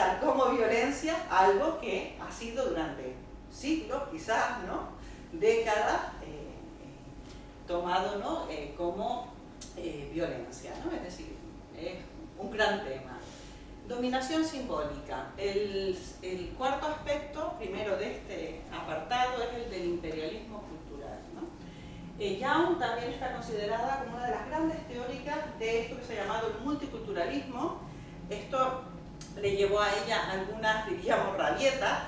visibilizar como violencia algo que ha sido durante siglos, quizás, ¿no?, décadas, tomado, ¿no?, como violencia, ¿no? Es decir, es un gran tema. Dominación simbólica. El cuarto aspecto, primero de este apartado, es el del imperialismo cultural, ¿no? Young también está considerada como una de las grandes teóricas de esto que se ha llamado el multiculturalismo. Esto le llevó a ella algunas, diríamos, rabietas,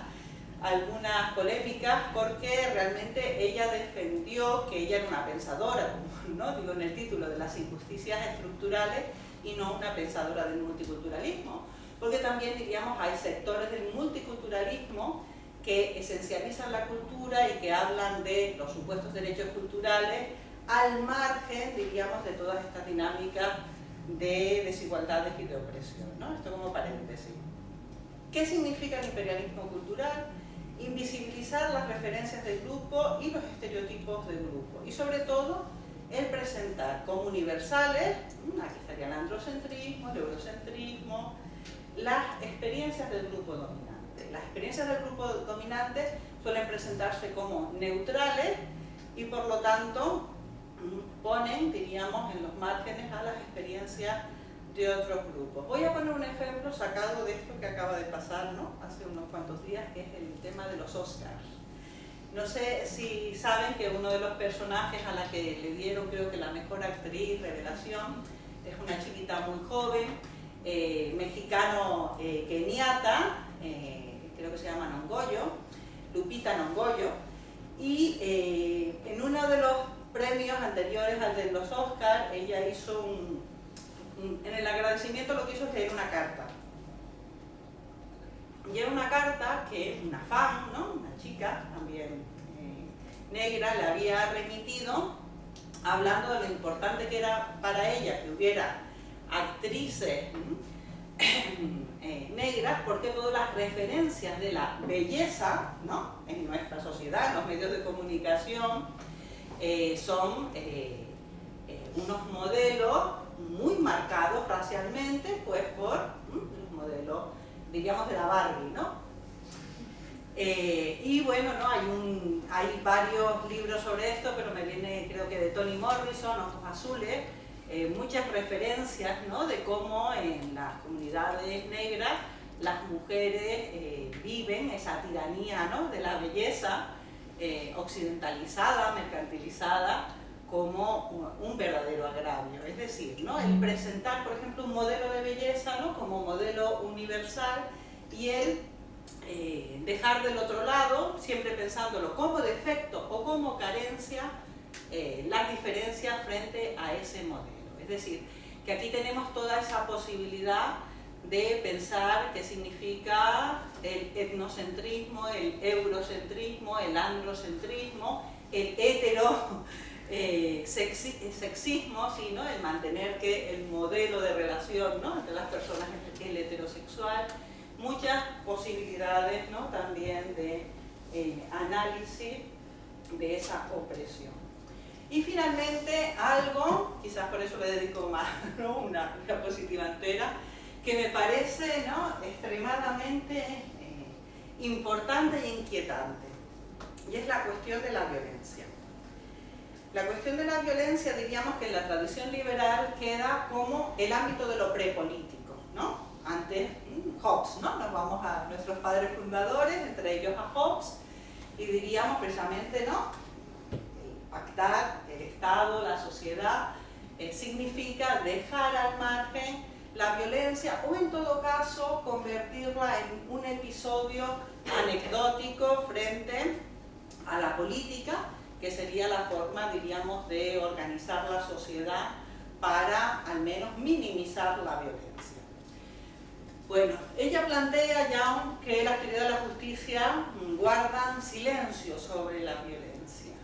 algunas polémicas, porque realmente ella defendió que ella era una pensadora, ¿no?, digo en el título, de las injusticias estructurales, y no una pensadora del multiculturalismo, porque también, diríamos, hay sectores del multiculturalismo que esencializan la cultura y que hablan de los supuestos derechos culturales al margen, diríamos, de todas estas dinámicas de desigualdades y de opresión, ¿no? Esto como paréntesis. ¿Qué significa el imperialismo cultural? Invisibilizar las referencias del grupo y los estereotipos del grupo, y sobre todo el presentar como universales, aquí estaría el androcentrismo, el eurocentrismo, las experiencias del grupo dominante. Las experiencias del grupo dominante suelen presentarse como neutrales y por lo tanto ponen, diríamos, en los márgenes a las experiencias de otros grupos. Voy a poner un ejemplo sacado de esto que acaba de pasar, ¿no?, hace unos cuantos días, que es el tema de los Oscars. No sé si saben que uno de los personajes a la que le dieron, creo que la mejor actriz revelación, es una chiquita muy joven, mexicano, keniata, creo que se llama Nongoyo, Lupita Nongoyo, y en uno de los premios anteriores al de los Oscars, ella hizo en el agradecimiento lo que hizo es leer una carta. Y era una carta que una fan, ¿no?, una chica también negra, le había remitido hablando de lo importante que era para ella que hubiera actrices negras, porque todas las referencias de la belleza, ¿no?, en nuestra sociedad, en los medios de comunicación, son unos modelos muy marcados racialmente, pues por los modelos, diríamos, de la Barbie, ¿no? Y bueno, ¿no?, hay varios libros sobre esto, pero me viene, creo que de Toni Morrison, Ojos Azules, muchas referencias, ¿no?, de cómo en las comunidades negras las mujeres viven esa tiranía, ¿no?, de la belleza occidentalizada, mercantilizada, como un verdadero agravio. Es decir, ¿no?, el presentar, por ejemplo, un modelo de belleza, ¿no?, como modelo universal, y el dejar del otro lado, siempre pensándolo como defecto o como carencia, las diferencias frente a ese modelo. Es decir, que aquí tenemos toda esa posibilidad de pensar qué significa el etnocentrismo, el eurocentrismo, el androcentrismo, el sexismo, ¿sí?, ¿no?, el mantener que el modelo de relación, ¿no?, entre las personas es el heterosexual, muchas posibilidades, ¿no?, también de análisis de esa opresión. Y finalmente algo, quizás por eso le dedico más, ¿no?, una diapositiva entera, que me parece, ¿no?, extremadamente importante e inquietante, y es la cuestión de la violencia. La cuestión de la violencia, diríamos que en la tradición liberal queda como el ámbito de lo prepolítico, ¿no? Antes Hobbes, ¿no? Nos vamos a nuestros padres fundadores, entre ellos a Hobbes, y diríamos precisamente, ¿no?, pactar el Estado, la sociedad, significa dejar al margen la violencia, o en todo caso convertirla en un episodio anecdótico frente a la política, que sería la forma, diríamos, de organizar la sociedad para al menos minimizar la violencia. Bueno, ella plantea ya que la actividad de la justicia guardan silencio sobre la violencia,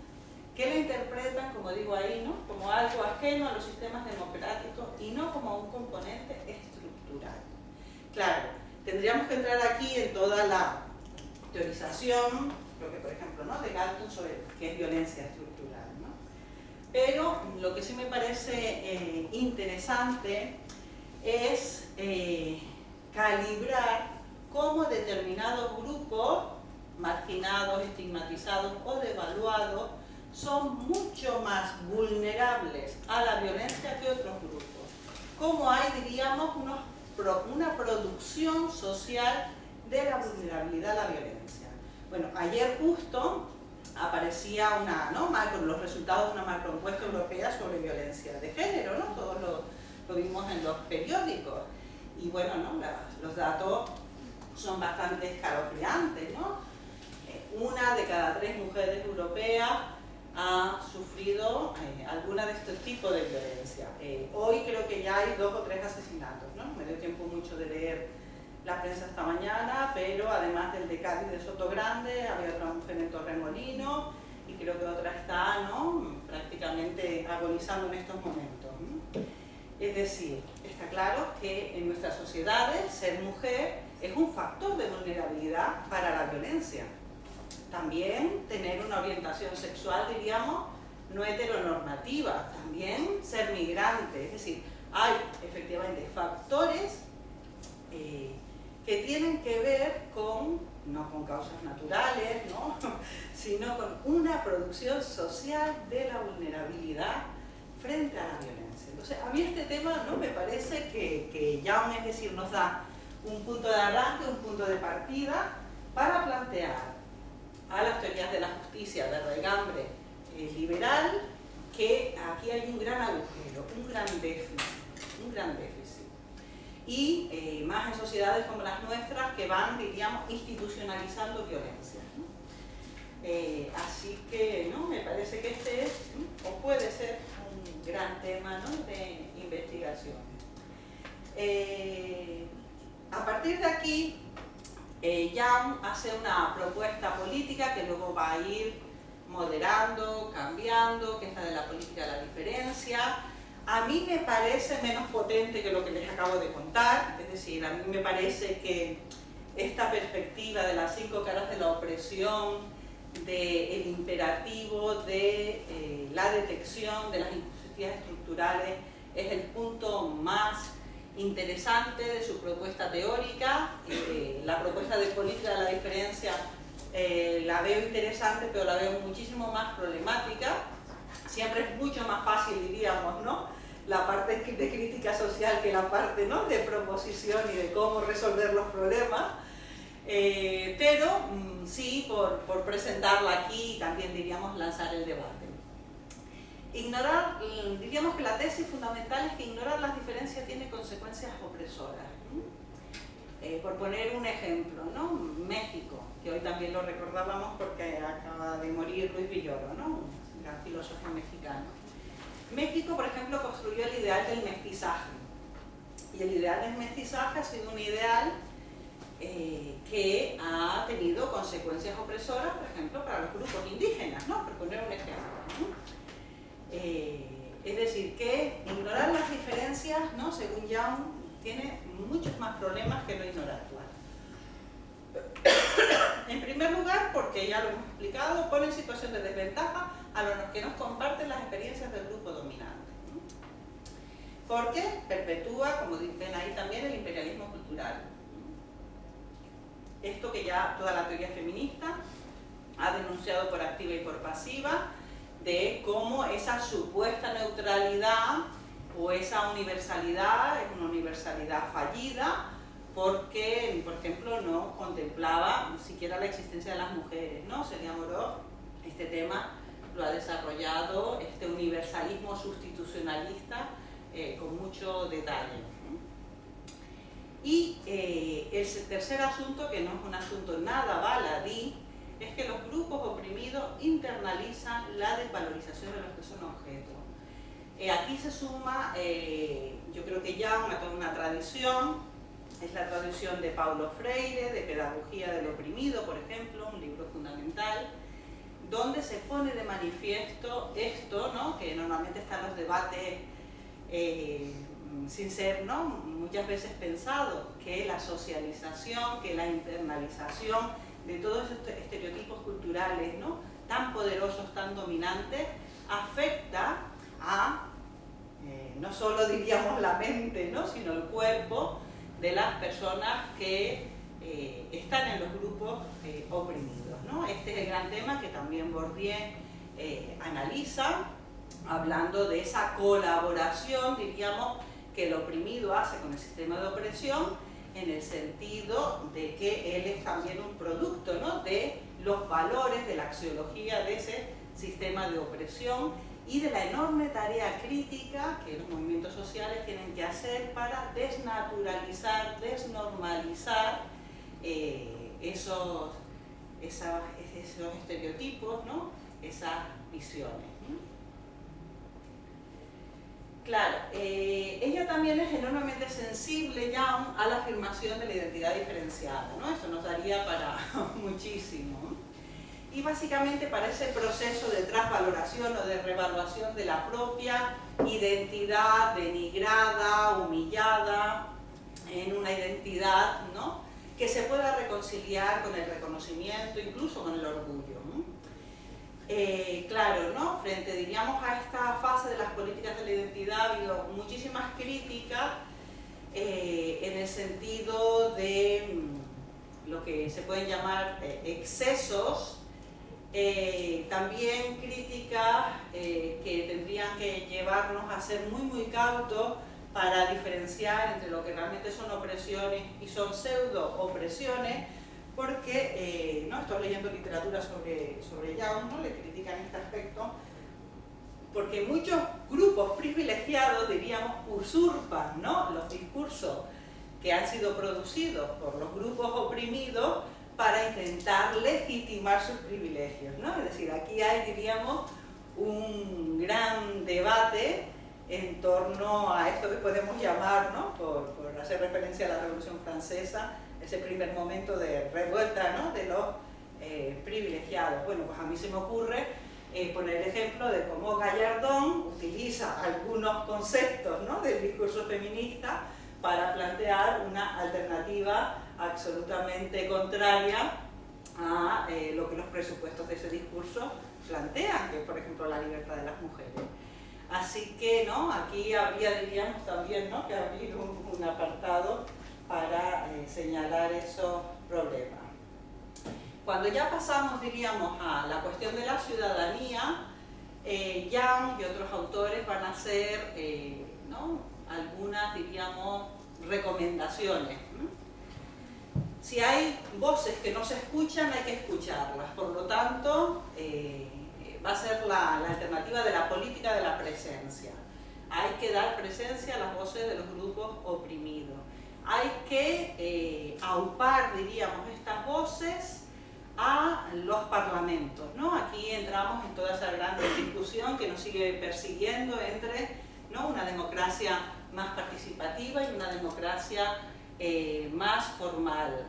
que la interpretan, como digo ahí, ¿no?, como algo ajeno a los sistemas democráticos y no como un componente estructural. Claro, tendríamos que entrar aquí en toda la teorización, creo que por ejemplo, ¿no?, de Galton sobre qué es violencia estructural, ¿no? Pero lo que sí me parece interesante es calibrar marginados, estigmatizados o devaluados son mucho más vulnerables a la violencia que otros grupos. Como hay, diríamos, una producción social de la vulnerabilidad a la violencia. Bueno, ayer justo aparecía los resultados de una macroencuesta europea sobre violencia de género, ¿no? Todos lo vimos en los periódicos. Y bueno, ¿no? Los datos son bastante escalofriantes, ¿no? 1 de cada 3 mujeres europeas ha sufrido alguna de estos tipos de violencia. Hoy creo que ya hay 2 o 3 asesinatos, ¿no? Me dio tiempo mucho de leer la prensa esta mañana, pero además del de Cádiz de Sotogrande, había otra mujer en Torremolinos y creo que otra está, ¿no?, prácticamente agonizando en estos momentos, ¿no? Es decir, está claro que en nuestras sociedades ser mujer es un factor de vulnerabilidad para la violencia. También tener una orientación sexual, diríamos, no heteronormativa. También ser migrante. Es decir, hay efectivamente factores que tienen que ver no con causas naturales, ¿no?, sino con una producción social de la vulnerabilidad frente a la violencia. Entonces, a mí este tema no me parece que ya, es decir, nos da un punto de arranque, un punto de partida para plantear a las teorías de la justicia de raigambre liberal que aquí hay un gran agujero, un gran déficit. Y más en sociedades como las nuestras que van, diríamos, institucionalizando violencia, ¿no? Así que, ¿no?, me parece que este es, o puede ser, un gran tema, ¿no?, de investigación. A partir de aquí, Young hace una propuesta política que luego va a ir moderando, cambiando, que es la de la política de la diferencia. A mí me parece menos potente que lo que les acabo de contar, es decir, a mí me parece que esta perspectiva de las 5 caras de la opresión, del imperativo de la detección de las injusticias estructurales, es el punto más interesante de su propuesta teórica. La propuesta de política de la diferencia la veo interesante, pero la veo muchísimo más problemática. Siempre es mucho más fácil, diríamos, ¿no?, la parte de crítica social que la parte, ¿no?, de proposición y de cómo resolver los problemas. Pero sí, por presentarla aquí y también, diríamos, lanzar el debate. Diríamos que la tesis fundamental es que ignorar las diferencias tiene consecuencias opresoras. Por poner un ejemplo, ¿no?, México, que hoy también lo recordábamos porque acaba de morir Luis Villoro, ¿no?, un gran filósofo mexicano. México, por ejemplo, construyó el ideal del mestizaje. Y el ideal del mestizaje ha sido un ideal que ha tenido consecuencias opresoras, por ejemplo, para los grupos indígenas, ¿no?, por poner un ejemplo, ¿no? Es decir, que ignorar las diferencias, ¿no?, según Young, tiene muchos más problemas que no ignorarlas. En primer lugar, porque ya lo hemos explicado, pone en situación de desventaja a los que nos comparten las experiencias del grupo dominante, ¿no? Porque perpetúa, como ven ahí también, el imperialismo cultural. Esto que ya toda la teoría feminista ha denunciado por activa y por pasiva, de cómo esa supuesta neutralidad o esa universalidad es una universalidad fallida, porque, por ejemplo, no contemplaba siquiera la existencia de las mujeres, ¿no? Celia Moró, este tema lo ha desarrollado, este universalismo sustitucionalista, con mucho detalle. Y el tercer asunto, que no es un asunto nada baladí, es que los grupos oprimidos internalizan la desvalorización de los que son objetos. Aquí se suma, yo creo que ya toda una tradición, es la tradición de Paulo Freire, de Pedagogía del Oprimido, por ejemplo, un libro fundamental, donde se pone de manifiesto esto, ¿no?, que normalmente está en los debates sin ser, ¿no?, muchas veces pensado, que la socialización, que la internalización de todos estos estereotipos culturales, ¿no?, tan poderosos, tan dominantes, afecta a, no solo, diríamos, la mente, ¿no?, sino el cuerpo de las personas que están en los grupos oprimidos. este es el gran tema que también Bourdieu analiza, hablando de esa colaboración, diríamos, que el oprimido hace con el sistema de opresión, en el sentido de que él es también un producto, ¿no?, de los valores, de la axiología de ese sistema de opresión y de la enorme tarea crítica que los movimientos sociales tienen que hacer para desnaturalizar, desnormalizar esos estereotipos, ¿no?, esas visiones. Claro, ella también es enormemente sensible ya a la afirmación de la identidad diferenciada, ¿no? Eso nos daría para muchísimo. Y básicamente para ese proceso de transvaloración o de revaluación de la propia identidad denigrada, humillada, en una identidad, ¿no?, que se pueda reconciliar con el reconocimiento, incluso con el orgullo, ¿no? Claro, ¿no?, frente, diríamos, a esta fase de las políticas de la identidad ha habido muchísimas críticas en el sentido de lo que se pueden llamar excesos, también críticas que tendrían que llevarnos a ser muy cautos para diferenciar entre lo que realmente son opresiones y son pseudo-opresiones, porque, ¿no?, estoy leyendo literatura sobre Young, ¿no?, le critican este aspecto, porque muchos grupos privilegiados, diríamos, usurpan, ¿no?, los discursos que han sido producidos por los grupos oprimidos para intentar legitimar sus privilegios, ¿no? Es decir, aquí hay, diríamos, un gran debate en torno a esto que podemos llamar, ¿no?, por hacer referencia a la Revolución Francesa, ese primer momento de revuelta, ¿no?, de los privilegiados. Bueno, pues a mí se me ocurre poner el ejemplo de cómo Gallardón utiliza algunos conceptos, ¿no?, del discurso feminista para plantear una alternativa absolutamente contraria a lo que los presupuestos de ese discurso plantean, que es, por ejemplo, la libertad de las mujeres. Así que, ¿no?, aquí habría, diríamos también, ¿no?, que abrir un apartado para señalar esos problemas. Cuando ya pasamos, diríamos, a la cuestión de la ciudadanía, Young y otros autores van a hacer, ¿no?, algunas, diríamos, recomendaciones. Si hay voces que no se escuchan, hay que escucharlas. Por lo tanto, va a ser la alternativa de la política de la presencia. Hay que dar presencia a las voces de los grupos oprimidos. Hay que aupar, diríamos, estas voces a los parlamentos, ¿no? Aquí entramos en toda esa gran discusión que nos sigue persiguiendo entre, ¿no?, una democracia más participativa y una democracia más formal.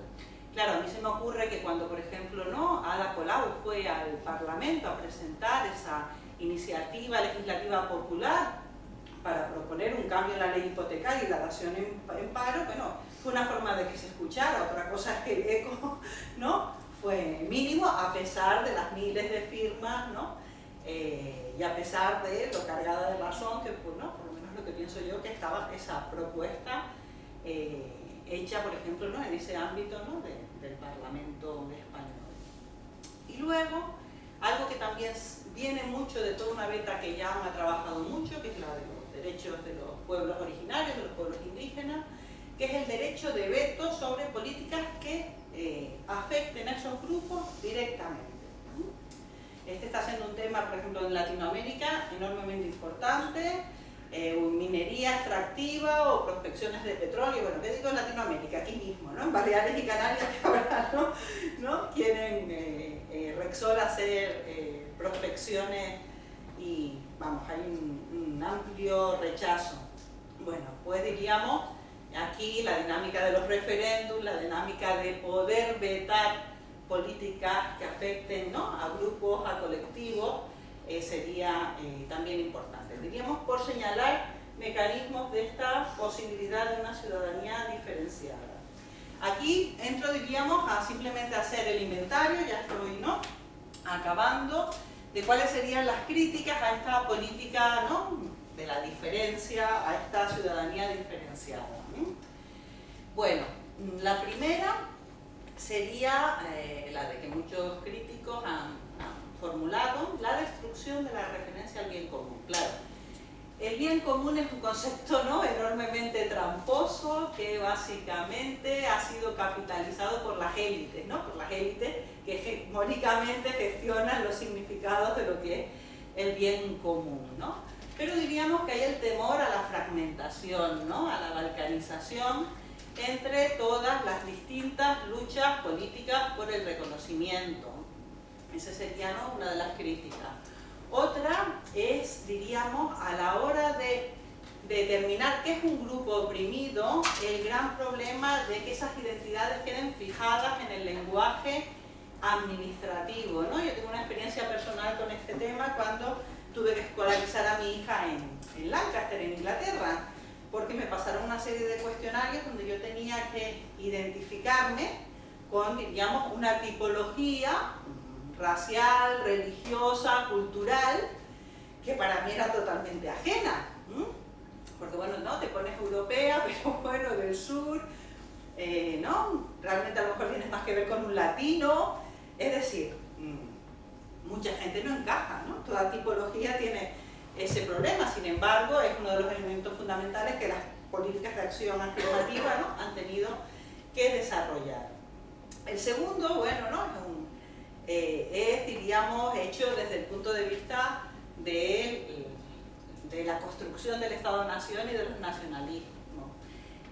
Claro, a mí se me ocurre que cuando, por ejemplo, ¿no?, Ada Colau fue al Parlamento a presentar esa iniciativa legislativa popular para proponer un cambio en la ley hipotecaria y la dación en paro, bueno, fue una forma de que se escuchara. Otra cosa es que el eco, ¿no?, fue mínimo, a pesar de las miles de firmas, ¿no?, y a pesar de lo cargada de razón que, pues, ¿no?, por lo menos lo que pienso yo, que estaba esa propuesta hecha, por ejemplo, ¿no?, en ese ámbito, ¿no?, del Parlamento español. Y luego, algo que también viene mucho de toda una beta que ya ha trabajado mucho, que es la de los derechos de los pueblos originarios, de los pueblos indígenas, que es el derecho de veto sobre políticas que afecten a esos grupos directamente. Este está siendo un tema, por ejemplo, en Latinoamérica enormemente importante, minería extractiva o prospecciones de petróleo. Bueno, ¿qué digo en Latinoamérica? Aquí mismo, ¿no?, en Baleares y Canarias, que ahora ¿no?, quieren Repsol hacer prospecciones y, vamos, hay un amplio rechazo. Bueno, pues diríamos, aquí la dinámica de los referéndums, la dinámica de poder vetar políticas que afecten, ¿no?, a grupos, a colectivos, sería también importante. Diríamos, por señalar mecanismos de esta posibilidad de una ciudadanía diferenciada. Aquí entro, diríamos, a simplemente hacer el inventario, ya estoy, ¿no?, acabando, de cuáles serían las críticas a esta política, ¿no?, de la diferencia, a esta ciudadanía diferenciada. Bueno, la primera sería la de que muchos críticos han formulado, la destrucción de la referencia al bien común. Claro, el bien común es un concepto, ¿no?, enormemente tramposo, que básicamente ha sido capitalizado por las élites, ¿no?, por las élites que hegemónicamente gestionan los significados de lo que es el bien común, ¿no? Pero diríamos que hay el temor a la fragmentación, ¿no?, a la balcanización entre todas las distintas luchas políticas por el reconocimiento. Esa sería, ¿no?, una de las críticas. Otra es, diríamos, a la hora de determinar qué es un grupo oprimido, el gran problema de que esas identidades queden fijadas en el lenguaje administrativo, ¿no? Yo tengo una experiencia personal con este tema cuando tuve que escolarizar a mi hija en Lancaster, en Inglaterra, porque me pasaron una serie de cuestionarios donde yo tenía que identificarme con, diríamos, una tipología racial, religiosa, cultural, que para mí era totalmente ajena. Porque, bueno, no, te pones europea, pero bueno, del sur, ¿no? Realmente a lo mejor tienes más que ver con un latino, es decir, mucha gente no encaja, ¿no? Toda tipología tiene ese problema, sin embargo, es uno de los elementos fundamentales que las políticas de acción afirmativa, ¿no?, han tenido que desarrollar. El segundo, bueno, ¿no?, es, diríamos, hecho desde el punto de vista de la construcción del Estado-Nación y de los nacionalismos.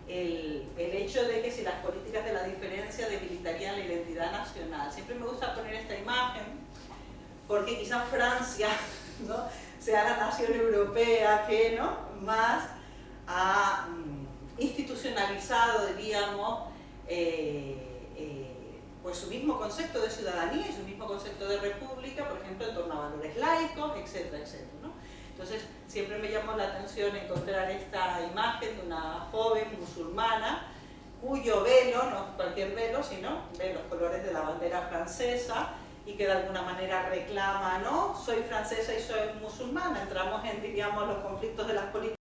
El hecho de que si las políticas de la diferencia debilitarían la identidad nacional. Siempre me gusta poner esta imagen porque quizás Francia, ¿no?, sea la nación europea que, ¿no?, más ha institucionalizado, diríamos, pues su mismo concepto de ciudadanía y su mismo concepto de república, por ejemplo, en torno a valores laicos, etcétera, etcétera, ¿no? Entonces, siempre me llamó la atención encontrar esta imagen de una joven musulmana cuyo velo, no cualquier velo, sino de los colores de la bandera francesa, y que de alguna manera reclama, ¿no?, soy francesa y soy musulmana. Entramos en, diríamos, los conflictos de las políticas